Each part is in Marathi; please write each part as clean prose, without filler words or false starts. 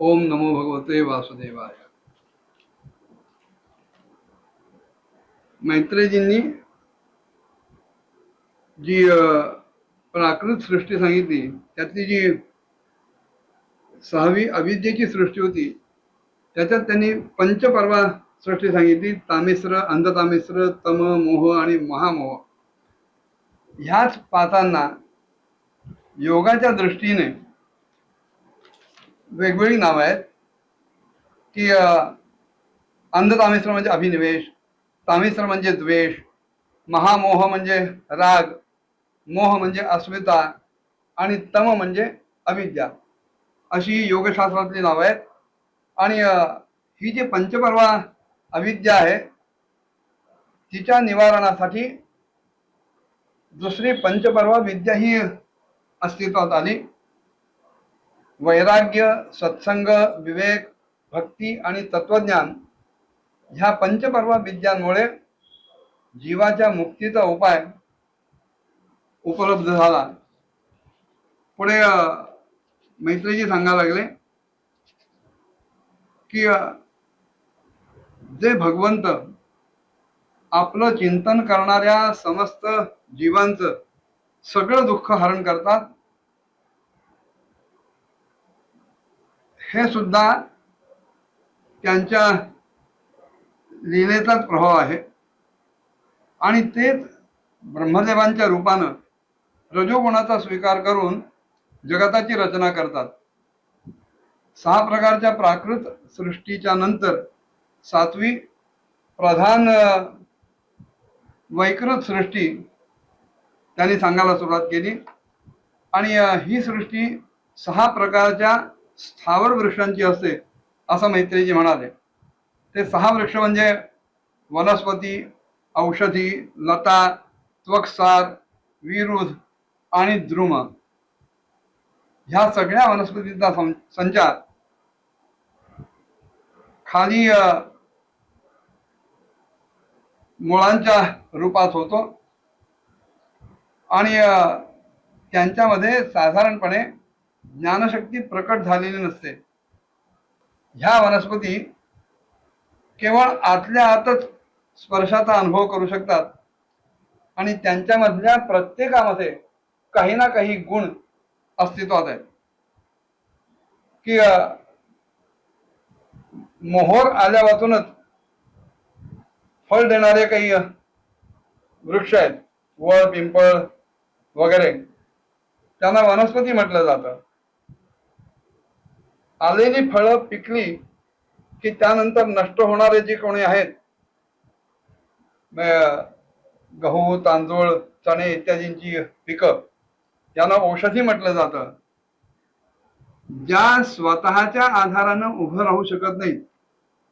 ओम नमो भगवते वासुदेवाय. मैत्रेयजींनी जी प्राकृत सृष्टी सांगितली त्यातली जी 6वी अविद्येची सृष्टी होती त्याच्यात त्यांनी पंचपर्वा सृष्टी सांगितली. तामिश्र, अंधतामिश्र, तम, मोह आणि महामोह. ह्याच पाचांना योगाच्या दृष्टीने वेगवेगळी नावं आहेत की अंधतामिश्र म्हणजे अभिनिवेश, तामिश्र म्हणजे द्वेष, महामोह म्हणजे राग, मोह म्हणजे अस्मिता आणि तम म्हणजे अविद्या, अशी योगशास्त्रातली नावं आहेत. आणि ही जी पंचपर्वा अविद्या आहे तिच्या निवारणासाठी दुसरी पंचपर्वा विद्या ही अस्तित्वात आली. वैराग्य, सत्संग, विवेक, भक्ती आणि तत्वज्ञान ह्या पंचपर्वा विद्यांमुळे जीवाच्या मुक्तीचा उपाय उपलब्ध झाला. पुढे मैत्रेयजी सांगायला लागले की जे भगवंत आपलं चिंतन करणाऱ्या समस्त जीवांचं सगळं दुःख हरण करतात, हे सुद्धा त्यांच्या लीलेचाच प्रभाव आहे. आणि तेच ब्रह्मदेवांच्या रूपानं रजोगुणाचा स्वीकार करून जगताची रचना करतात. 6 प्रकारच्या प्राकृत सृष्टीच्या नंतर 7वी प्रधान वैकृत सृष्टी त्यांनी सांगायला सुरुवात केली. आणि ही सृष्टी 6 प्रकारच्या स्थावर वृक्षांची असते असं मैत्रेयजी म्हणाले. ते 6 वृक्ष म्हणजे वनस्पती, औषधी, लता, त्वक्सार, विरुध आणि द्रुम. ह्या सगळ्या वनस्पतींचा संचार खाली मुळांच्या रूपात होतो आणि त्यांच्यामध्ये साधारणपणे ज्ञानशक्ती प्रकट झालेली नसते. ह्या वनस्पती केवळ आतल्या आतच स्पर्शाचा अनुभव करू शकतात आणि त्यांच्यामधल्या प्रत्येकामध्ये काही ना काही गुण अस्तित्वात आहेत. की मोहोर आल्यापासूनच फळ देणारे काही वृक्ष आहेत, वड, पिंपळ वगैरे, त्यांना वनस्पती म्हटलं जातं. आलेली फळं पिकली की त्यानंतर नष्ट होणारे जे कोणी आहेत, गहू, तांदूळ, चणे इत्यादींची पिकं, त्यांना औषधी म्हटलं जातं. ज्या स्वतःच्या आधारानं उभं राहू शकत नाही,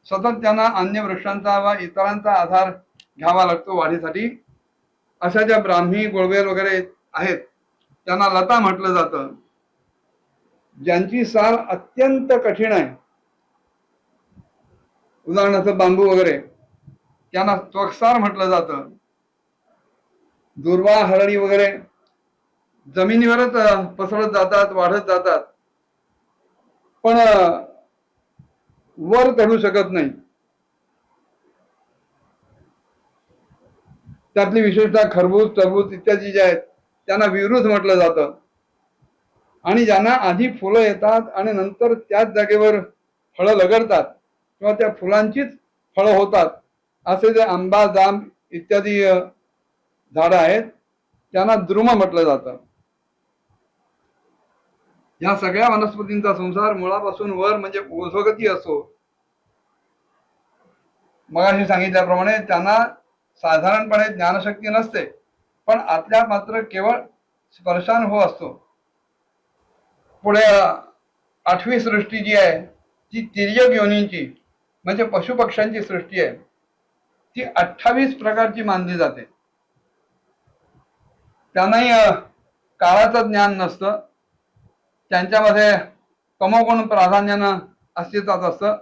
सतत त्यांना अन्य वृक्षांचा व इतरांचा आधार घ्यावा लागतो वाढीसाठी, अशा ज्या ब्राह्मी, गुळवेल वगैरे आहेत त्यांना लता म्हटलं जातं. ज्यांची साल अत्यंत कठीण आहे, उदाहरणार्थ बांबू वगैरे, त्यांना त्वक्सार म्हटलं जातं. दुर्वा, हरळी वगैरे जमिनीवरच पसरत जातात, वाढत जातात, पण वर चढू शकत नाही. त्यातली विशेषतः खरबूज, टरबूज इत्यादी जे आहेत त्यांना विरुध म्हटलं जातं. आणि ज्यांना आधी फुलं येतात आणि नंतर त्याच जागेवर फळं लगडतात किंवा त्या फुलांचीच फळं होतात, असे जे आंबा, जांब इत्यादी झाडं आहेत त्यांना द्रुम म्हटलं जातं. या सगळ्या वनस्पतींचा संसार मुळापासून वर म्हणजे ऊर्ध्वगती असतो. मगाशी सांगितल्याप्रमाणे त्यांना साधारणपणे ज्ञानशक्ती नसते, पण आतल्या मात्र केवळ स्पर्शानुभव असतो. पुढे 8वी सृष्टी जी आहे ती तिर्यक योनींची म्हणजे पशुपक्ष्यांची सृष्टी आहे. ती 28 प्रकारची मानली जाते. त्यांनाही काळाचं ज्ञान नसतं, त्यांच्यामध्ये तमोगुण प्राधान्यानं अस्तित्वात असतं.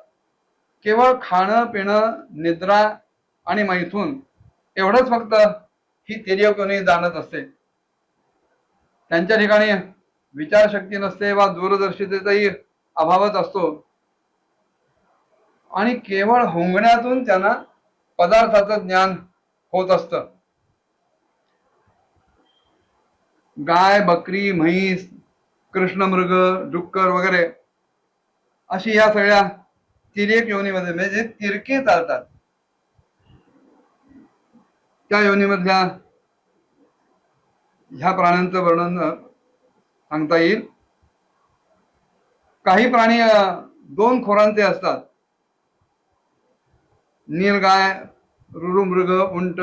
केवळ खाणं, पिणं, निद्रा आणि मैथून एवढंच फक्त ही तिर्यक योनी जाणत असते. त्यांच्या ठिकाणी विचारशक्ती नसते वा दूरदर्शितेचाही अभावच असतो. आणि केवळ हुंगण्यातून त्यांना पदार्थाचं ज्ञान होत असतं. गाय, बकरी, म्हैस, कृष्णमृग, डुक्कर वगैरे अशी या सगळ्या तिर्यक योनीमध्ये म्हणजे तिरके चालतात. त्या योनीमधल्या ह्या प्राण्यांचं वर्णन सांगता येईल. काही प्राणी दोन खोरांचे असतात. नीलगाय, रुरुमृग, उंट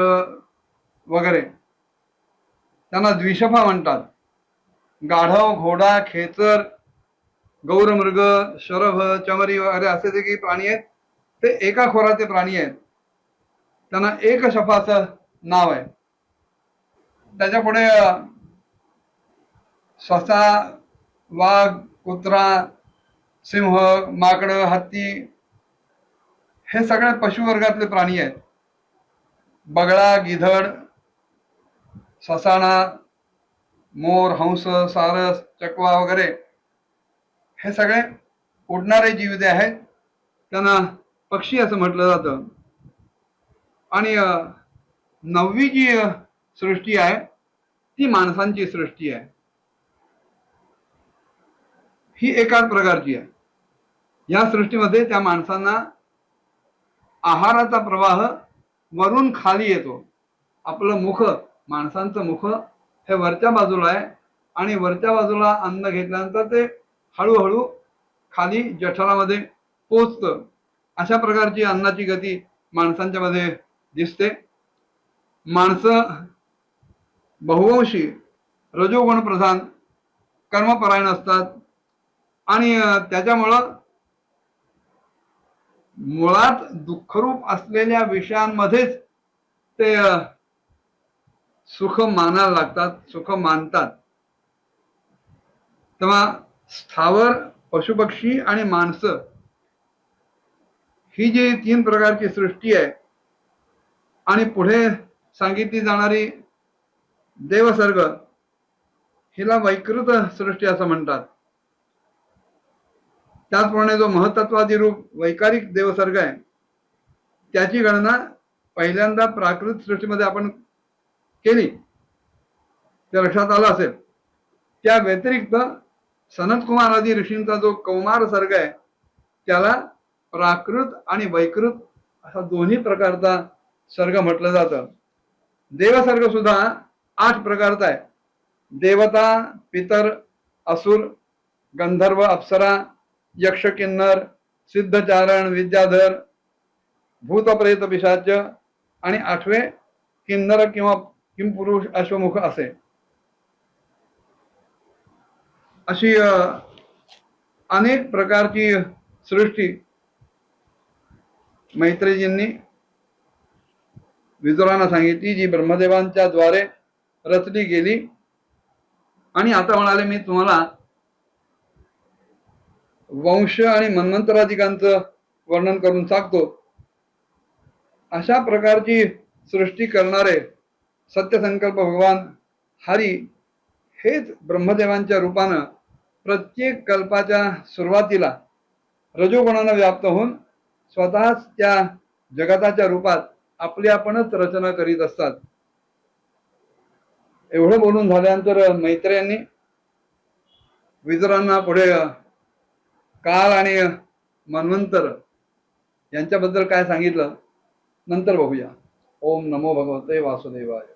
वगैरे त्यांना द्विशफा म्हणतात. गाढव, घोडा, खेचर, गौरमृग, शरभ, चमरी वगैरे असे जे काही प्राणी आहेत ते एका खोराचे प्राणी आहेत. त्यांना एक शफाचं नाव आहे. त्याच्या पुढे ससा, वाघ, कुत्रा, सिंह, माकडं, हत्ती हे सगळे पशुवर्गातले प्राणी आहेत. बगळा, गिधड, ससाणा, मोर, हंस, सारस, चकवा वगैरे हे सगळे उडणारे जीव जे आहेत त्यांना पक्षी असं म्हटलं जातं. आणि 9वी जी सृष्टी आहे ती माणसांची सृष्टी आहे. ही एकाच प्रकारची आहे. या सृष्टीमध्ये त्या माणसांना आहाराचा प्रवाह वरून खाली येतो. आपलं मुख, माणसांचं मुख हे वरच्या बाजूला आहे आणि वरच्या बाजूला अन्न घेतल्यानंतर ते हळूहळू खाली जठरामध्ये पोचतं. अशा प्रकारची अन्नाची गती माणसांच्या मध्ये दिसते. माणसं बहुवंशी, रजोगुण प्रधान, कर्मपरायण असतात आणि त्याच्यामुळं मुळात दुःखरूप असलेल्या विषयांमध्येच ते सुख मानायला लागतात, सुख मानतात. तेव्हा स्थावर, पशुपक्षी आणि माणसं ही जी 3 प्रकारची सृष्टी आहे आणि पुढे सांगितली जाणारी देवसर्ग हिला वैकृत सृष्टी असं म्हणतात. त्याचप्रमाणे जो महतत्वादी रूप वैकारिक देवसर्ग आहे त्याची गणना पहिल्यांदा प्राकृत सृष्टीमध्ये आपण केली, ते लक्षात आलं असेल. त्या व्यतिरिक्त सनतकुमार आदी ऋषींचा जो कौमार सर्ग आहे त्याला प्राकृत आणि वैकृत असा दोन्ही प्रकारचा सर्ग म्हटलं जातं. देवसर्ग सुद्धा 8 प्रकारचा आहे. देवता, पितर, असुर, गंधर्व, अप्सरा, यक्ष, किन्नर, सिद्धचारण, विद्याधर, भूतप्रेत, पिशाच आणि 8वे किन्नर किंवा किंपुरुष, अश्वमुख असे. अशी अनेक प्रकारची सृष्टी मैत्रेयींनी विदुरांना सांगितली, जी ब्रह्मदेवांच्या द्वारे रचली गेली. आणि आता म्हणाले मी तुम्हाला वंश आणि मन्वंतराधिकांचं वर्णन करून सांगतो. अशा प्रकारची सृष्टी करणारे सत्यसंकल्प भगवान हरी हेच ब्रह्मदेवांच्या रूपानं प्रत्येक कल्पाच्या सुरुवातीला रजोगुणानं व्याप्त होऊन स्वतःच त्या जगताच्या रूपात आपली आपणच रचना करीत असतात. एवढं बोलून झाल्यानंतर मैत्रेयांनी विदुरांना पुढे काळ आणि मन्वंतर यांच्याबद्दल काय सांगितलं नंतर बघूया. ओम नमो भगवते वासुदेवाय.